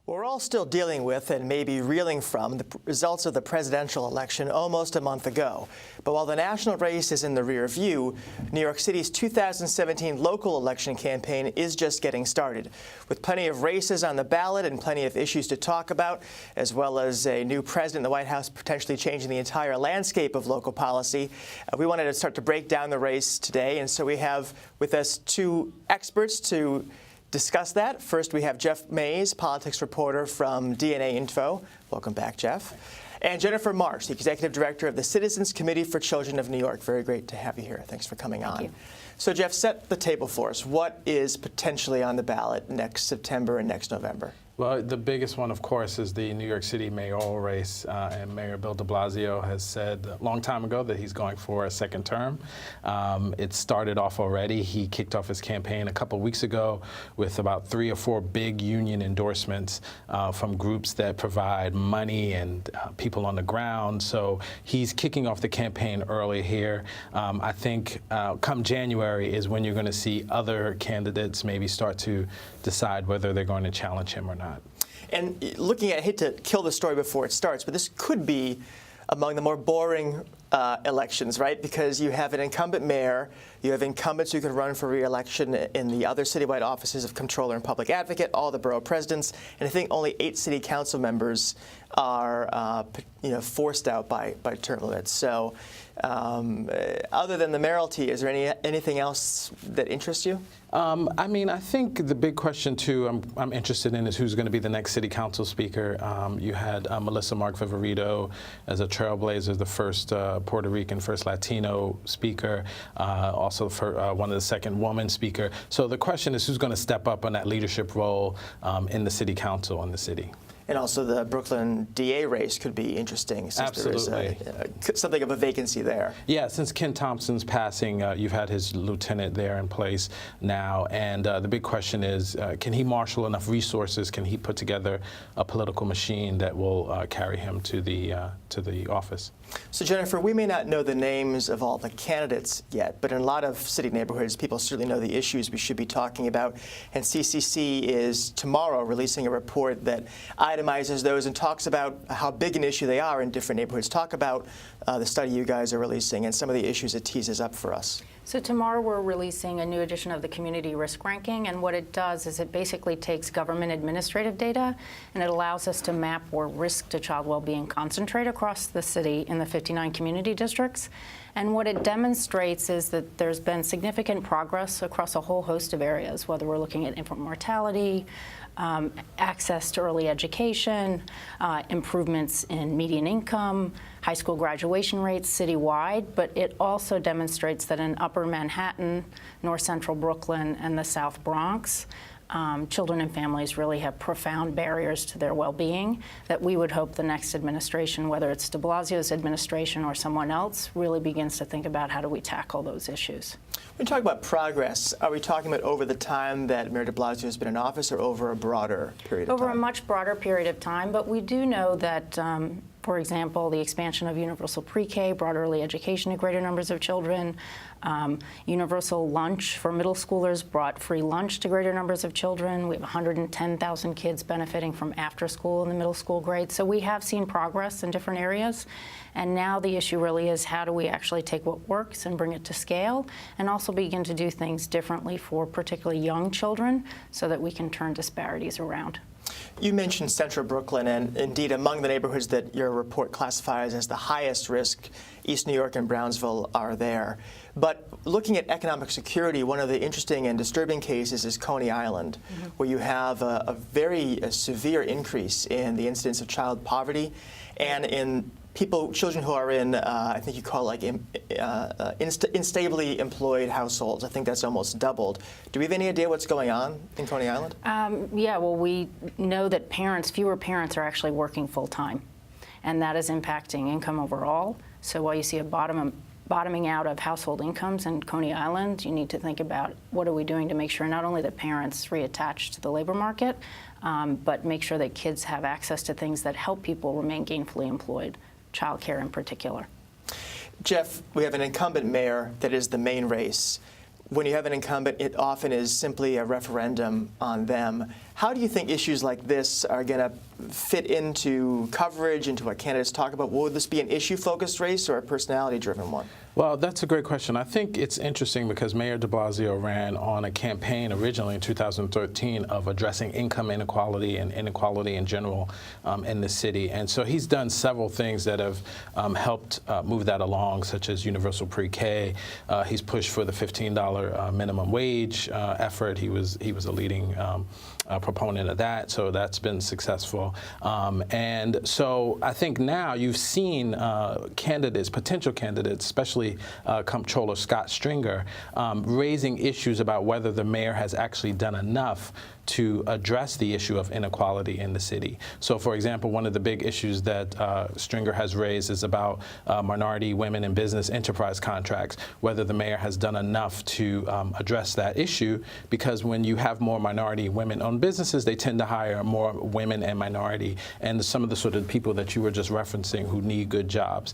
We're all still dealing with and maybe reeling from the results of the presidential election almost a month ago. But while the national race is in the rear view, New York City's 2017 local election campaign is just getting started. With plenty of races on the ballot and plenty of issues to talk about, as well as a new president in the White House potentially changing the entire landscape of local policy, we wanted to start to break down the race today. And so we have with us two experts to discuss that. First, we have Jeff Mays, politics reporter from DNA Info. Welcome back, Jeff. And Jennifer Marsh, the executive director of the Citizens Committee for Children of New York. Very great to have you here. Thanks for coming on. Thank you. So, Jeff, set the table for us. What is potentially on the ballot next September and next November? Well, the biggest one, of course, is the New York City mayoral race, and Mayor Bill de Blasio has said a long time ago that he's going for a second term. It started off already. He kicked off his campaign a couple weeks ago with about 3 or 4 big union endorsements from groups that provide money and people on the ground. So he's kicking off the campaign early here. I think come January is when you're going to see other candidates maybe start to decide whether they're going to challenge him or not. And looking at, I hate to kill the story before it starts, but this could be among the more boring elections, right? Because you have an incumbent mayor, you have incumbents who can run for re-election in the other citywide offices of comptroller and public advocate, all the borough presidents, and I think only 8 city council members are forced out by term limits. So other than the mayoralty, is there anything else that interests you? I mean, I think the big question, too, I'm interested in is who's going to be the next city council speaker. You had Melissa Mark Viverito as a trailblazer, the first Puerto Rican, first Latino speaker, also for one of the second woman speaker. So the question is who's going to step up on that leadership role in the city council in the city. And also the Brooklyn DA race could be interesting since Absolutely. there is something of a vacancy there. Yeah, since Ken Thompson's passing, you've had his lieutenant there in place now. And the big question is, can he marshal enough resources? Can he put together a political machine that will carry him to the office? So, Jennifer, we may not know the names of all the candidates yet, but in a lot of city neighborhoods, people certainly know the issues we should be talking about. And CCC is tomorrow releasing a report that itemizes those and talks about how big an issue they are in different neighborhoods. Talk about the study you guys are releasing and some of the issues it teases up for us. So tomorrow we're releasing a new edition of the Community Risk Ranking, and what it does is it basically takes government administrative data and it allows us to map where risk to child well-being concentrate across the city in the 59 community districts. And what it demonstrates is that there's been significant progress across a whole host of areas, whether we're looking at infant mortality, access to early education, improvements in median income, high school graduation rates citywide, but it also demonstrates that in Upper Manhattan, North Central Brooklyn, and the South Bronx, children and families really have profound barriers to their well-being that we would hope the next administration, whether it's de Blasio's administration or someone else, really begins to think about how do we tackle those issues. When we talk about progress, are we talking about over the time that Mayor de Blasio has been in office or over a broader period of time? Over a much broader period of time, but we do know that for example, the expansion of universal pre-K brought early education to greater numbers of children. Universal lunch for middle schoolers brought free lunch to greater numbers of children. We have 110,000 kids benefiting from after school in the middle school grades. So we have seen progress in different areas. And now the issue really is how do we actually take what works and bring it to scale and also begin to do things differently for particularly young children so that we can turn disparities around. You mentioned Central Brooklyn, and indeed among the neighborhoods that your report classifies as the highest risk, East New York and Brownsville are there. But looking at economic security, one of the interesting and disturbing cases is Coney Island, where you have a very severe increase in the incidence of child poverty and in children who are in, I think you call it like instably employed households. I think that's almost doubled. Do we have any idea what's going on in Coney Island? Yeah, well, we know that fewer parents are actually working full time, and that is impacting income overall. So while you see a bottoming out of household incomes in Coney Island, you need to think about what are we doing to make sure not only that parents reattach to the labor market, but make sure that kids have access to things that help people remain gainfully employed. Childcare in particular. Jeff, we have an incumbent mayor that is the main race. When you have an incumbent, it often is simply a referendum on them. How do you think issues like this are going to fit into coverage, into what candidates talk about? Will this be an issue-focused race or a personality-driven one? Well, that's a great question. I think it's interesting because Mayor de Blasio ran on a campaign originally in 2013 of addressing income inequality and inequality in general in the city. And so he's done several things that have helped move that along, such as universal pre-K. He's pushed for the $15 minimum wage effort. He was a leading proponent of that, so that's been successful. And so I think now you've seen candidates, potential candidates, especially Comptroller Scott Stringer, raising issues about whether the mayor has actually done enough to address the issue of inequality in the city. So, for example, one of the big issues that Stringer has raised is about minority women in business enterprise contracts, whether the mayor has done enough to address that issue, because when you have more minority women-owned businesses, they tend to hire more women and minority, and some of the sort of people that you were just referencing who need good jobs.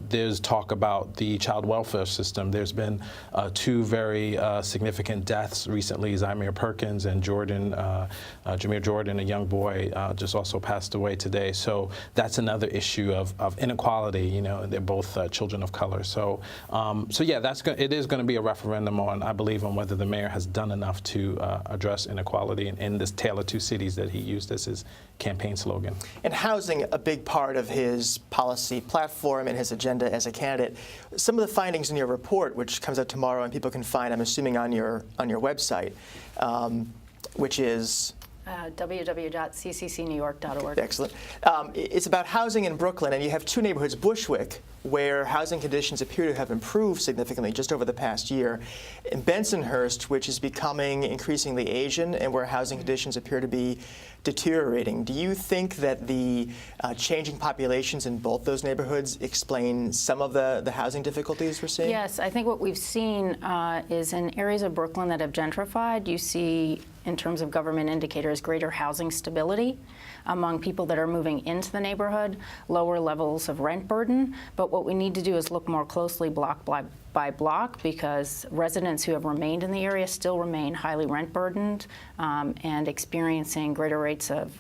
There's talk about the child welfare system. There's been two very significant deaths recently, Zymir Perkins and Jameer Jordan, a young boy, just also passed away today. So that's another issue of inequality. You know, they're both children of color. So, yeah, it is going to be a referendum on, I believe, on whether the mayor has done enough to address inequality in this Tale of Two Cities that he used as his campaign slogan. And housing, a big part of his policy platform and his agenda as a candidate. Some of the findings in your report, which comes out tomorrow and people can find, I'm assuming, on your website, which is www.cccnewyork.org. Excellent. It's about housing in Brooklyn, and you have two neighborhoods, Bushwick, where housing conditions appear to have improved significantly just over the past year, and Bensonhurst, which is becoming increasingly Asian and where housing conditions appear to be deteriorating. Do you think that the changing populations in both those neighborhoods explain some of the housing difficulties we're seeing? Yes, I think what we've seen is in areas of Brooklyn that have gentrified, you see, in terms of government indicators, greater housing stability among people that are moving into the neighborhood, lower levels of rent burden. But what we need to do is look more closely block by block, because residents who have remained in the area still remain highly rent burdened and experiencing greater rates of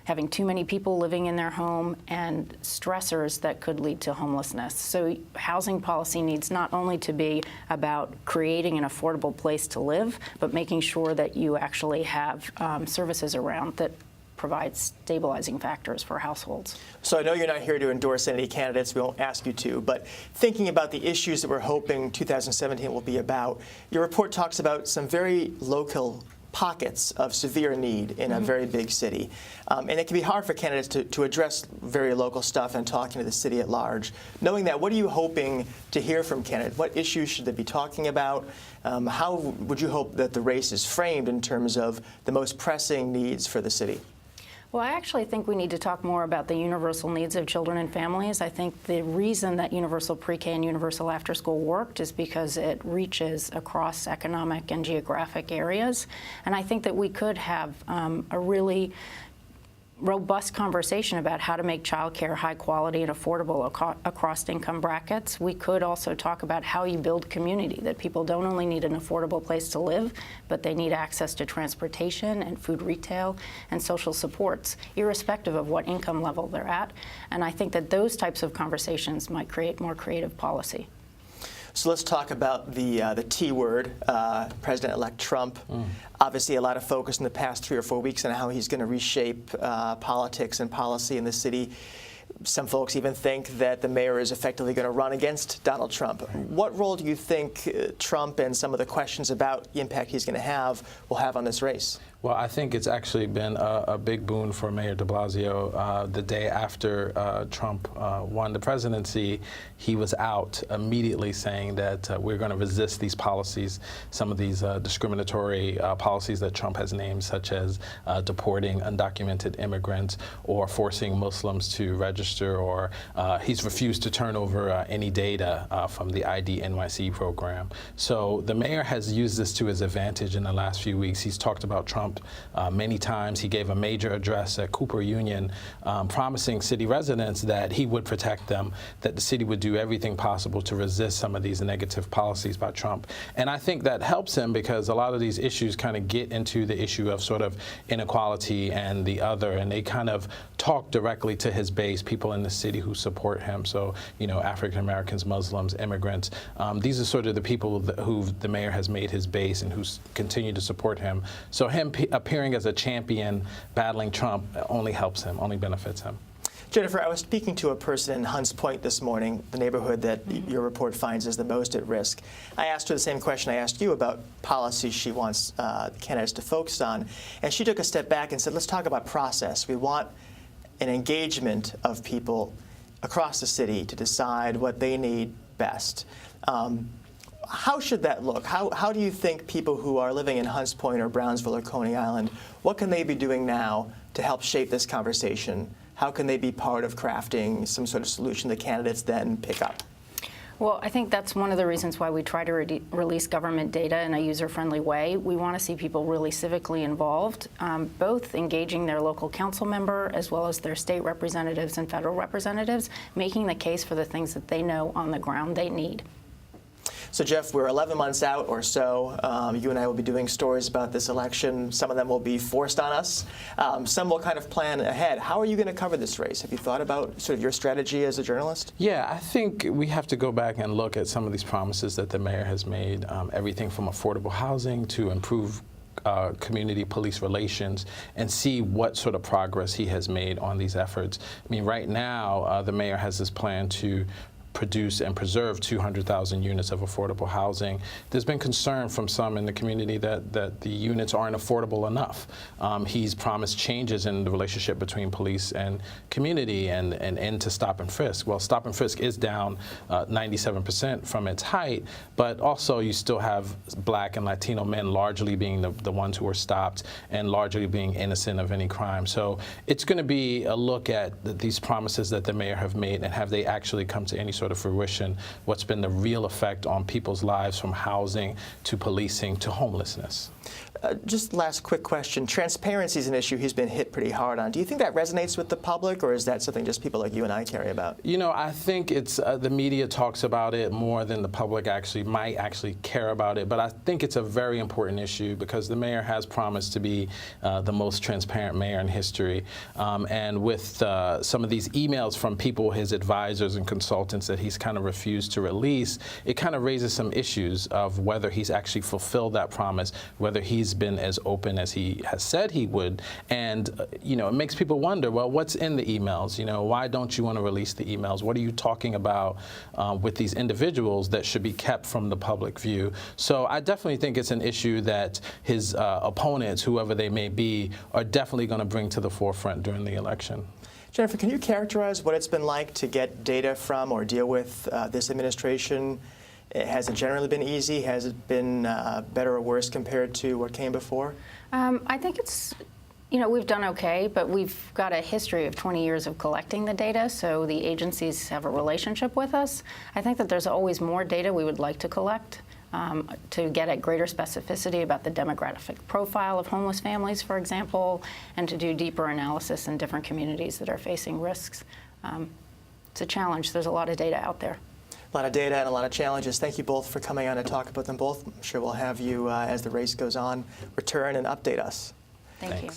having too many people living in their home and stressors that could lead to homelessness. So housing policy needs not only to be about creating an affordable place to live, but making sure that you actually have services around that provide stabilizing factors for households. So I know you're not here to endorse any candidates. We won't ask you to. But thinking about the issues that we're hoping 2017 will be about, your report talks about some very local pockets of severe need in a very big city. And it can be hard for candidates to address very local stuff and talking to the city at large. Knowing that, what are you hoping to hear from candidates? What issues should they be talking about? How would you hope that the race is framed in terms of the most pressing needs for the city? Well, I actually think we need to talk more about the universal needs of children and families. I think the reason that universal pre-K and universal after-school worked is because it reaches across economic and geographic areas. And I think that we could have a really robust conversation about how to make childcare high quality and affordable across income brackets. We could also talk about how you build community, that people don't only need an affordable place to live, but they need access to transportation and food retail and social supports, irrespective of what income level they're at. And I think that those types of conversations might create more creative policy. So let's talk about the T word, President-elect Trump. Obviously, a lot of focus in the past 3 or 4 weeks on how he's going to reshape politics and policy in the city. Some folks even think that the mayor is effectively going to run against Donald Trump. What role do you think Trump and some of the questions about the impact he's going to have will have on this race? Well, I think it's actually been a big boon for Mayor de Blasio. The day after Trump won the presidency, he was out immediately saying that we're going to resist these policies, some of these discriminatory policies that Trump has named, such as deporting undocumented immigrants or forcing Muslims to register, or he's refused to turn over any data from the ID NYC program. So the mayor has used this to his advantage in the last few weeks. He's talked about Trump Trump many times. He gave a major address at Cooper Union promising city residents that he would protect them, that the city would do everything possible to resist some of these negative policies by Trump. And I think that helps him because a lot of these issues kind of get into the issue of sort of inequality and the other, and they kind of talk directly to his base, people in the city who support him. So, you know, African Americans, Muslims, immigrants. These are sort of the people who the mayor has made his base and who continue to support him. So him appearing as a champion battling Trump only helps him, only benefits him. Jennifer, I was speaking to a person in Hunts Point this morning, the neighborhood that your report finds is the most at risk. I asked her the same question I asked you about policies she wants candidates to focus on, and she took a step back and said, let's talk about process. We want an engagement of people across the city to decide what they need best. How should that look? How do you think people who are living in Hunts Point or Brownsville or Coney Island, what can they be doing now to help shape this conversation? How can they be part of crafting some sort of solution the candidates then pick up? Well, I think that's one of the reasons why we try to release government data in a user-friendly way. We want to see people really civically involved, both engaging their local council member as well as their state representatives and federal representatives, making the case for the things that they know on the ground they need. So, Jeff, we're 11 months out or so. You and I will be doing stories about this election. Some of them will be forced on us. Some will kind of plan ahead. How are you going to cover this race? Have you thought about sort of your strategy as a journalist? Yeah, I think we have to go back and look at some of these promises that the mayor has made, everything from affordable housing to improve community police relations, and see what sort of progress he has made on these efforts. I mean, right now, the mayor has this plan to produce and preserve 200,000 units of affordable housing. There's been concern from some in the community that the units aren't affordable enough. He's promised changes in the relationship between police and community and end to stop and frisk. Well, stop and frisk is down 97% from its height, but also you still have Black and Latino men largely being the ones who are stopped and largely being innocent of any crime. So it's going to be a look at these promises that the mayor have made and have they actually come to any sort of fruition, what's been the real effect on people's lives from housing to policing to homelessness. Just last quick question. Transparency is an issue he's been hit pretty hard on. Do you think that resonates with the public, or is that something just people like you and I care about? You know, I think it's the media talks about it more than the public might actually care about it. But I think it's a very important issue because the mayor has promised to be the most transparent mayor in history. And with some of these emails from people, his advisors and consultants that he's kind of refused to release, it kind of raises some issues of whether he's actually fulfilled that promise, whether he's been as open as he has said he would. And, you know, it makes people wonder, well, what's in the emails? You know, why don't you want to release the emails? What are you talking about with these individuals that should be kept from the public view? So I definitely think it's an issue that his opponents, whoever they may be, are definitely going to bring to the forefront during the election. Jennifer, can you characterize what it's been like to get data from or deal with this administration? Has it generally been easy? Has it been better or worse compared to what came before? I think it's, you know, we've done okay, but we've got a history of 20 years of collecting the data, so the agencies have a relationship with us. I think that there's always more data we would like to collect to get at greater specificity about the demographic profile of homeless families, for example, and to do deeper analysis in different communities that are facing risks. It's a challenge. There's a lot of data out there. A lot of data and a lot of challenges. Thank you both for coming on to talk about them both. I'm sure we'll have you, as the race goes on, return and update us. Thank you.